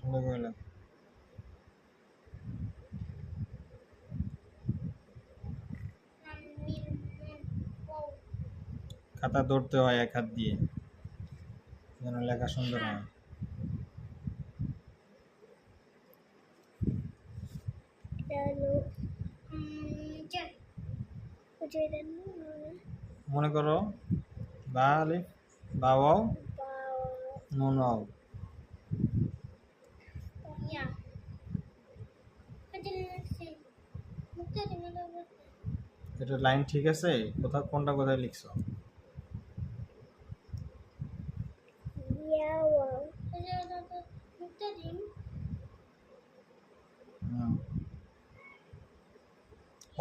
সুন্দর করে লেখ। খাতা ধরতে হয় এক হাত দিয়ে, যেন লেখা সুন্দর হয়। মনে করো বা আলিফ, বা ওয়াও, নুন ওয়াও। এটা লাইন ঠিক আছে? কোথাও কোনটা কোথায় লিখছো?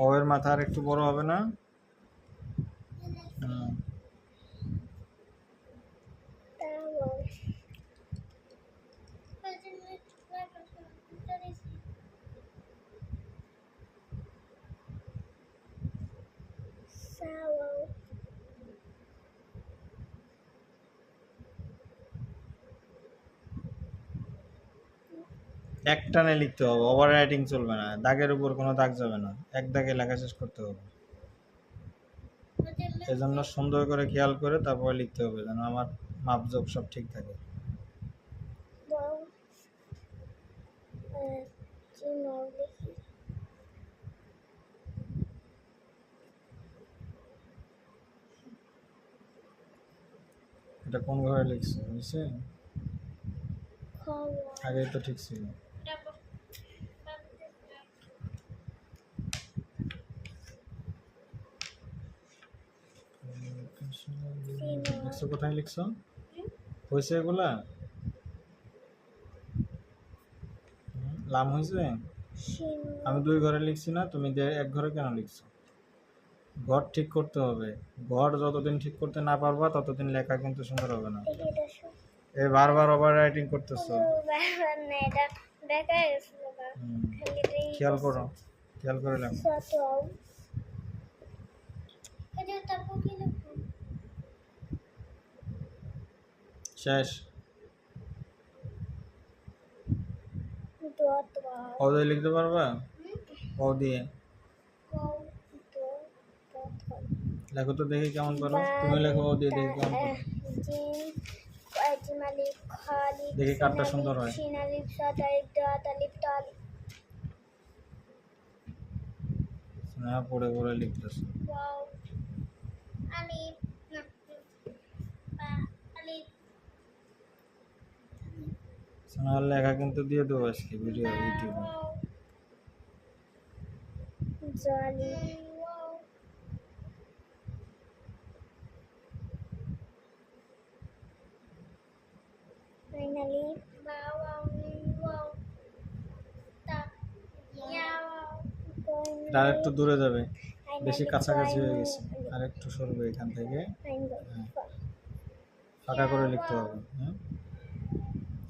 ও এর মাথা আর একটু বড় হবে না? এক টানে লিখতে হবে, ওভার রাইটিং চলবে না, দাগের উপর কোনো দাগ যাবে না, এক দাগে লেখা শেষ করতে হবে। এজন্য সুন্দর করে খেয়াল করে তারপরে লিখতে হবে, যেন আমার মাপজোক সব ঠিক থাকে। এটা কোন ঘরে লিখছো? হয়েছে? আগে তো ঠিক ছিল। লিখছো কোথায় লিখছো? হয়েছে এগুলা? লাম হয়েছে? আমি 2 ঘরে লিখছি না, তুমি এক ঘরে কেন লিখছো? ঘর ঠিক করতে হবে, ঘর যতদিন ঠিক করতে না পারবা ততদিন লেখা কিন্তু সুন্দর হবে না। এই বারবার ওভার রাইটিং করতেছো। খেয়াল করো, খেয়াল করে লেখো। শেষ। ও দিয়ে লিখতে পারবা? ও দিয়ে লেখো তো দেখি কেমন পারো। তুমি লেখো ও দিয়ে দেখি কেমন পারো। দেখি কারটা সুন্দর হয়। না পড়ে পড়ে লিখতেছো। সোনার লেখা কিন্তু দিয়ে দেবো আজকে ভিডিও ইউটিউবে। আর একটু দূরে যাবে, বেশি কাছাকাছি হয়ে গেছে, আর একটু সরবে এখান থেকে। ফাঁকা করে লিখতে হবে। হ্যাঁ,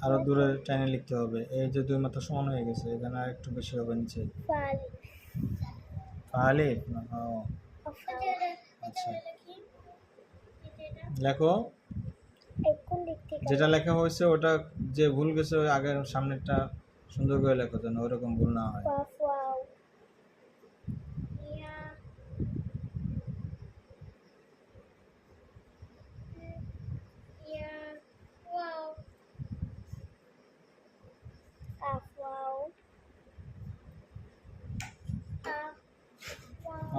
আরো দূরে টাইনে লিখতে হবে। এই যে 2 মাথা সমান হয়ে গেছে, এখানে আর একটু বেশি হবে নিচে। ফালি আচ্ছা, লেখো। যেটা লেখা হয়েছে ওটা, যে ভুল গেছে ওই আগের সামনেরটা সুন্দর করে লেখো, যেন ওরকম ভুল না হয়।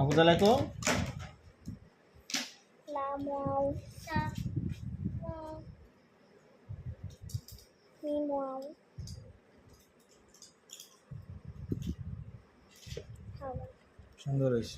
কোথায় লেখো? সুন্দর হয়েছে।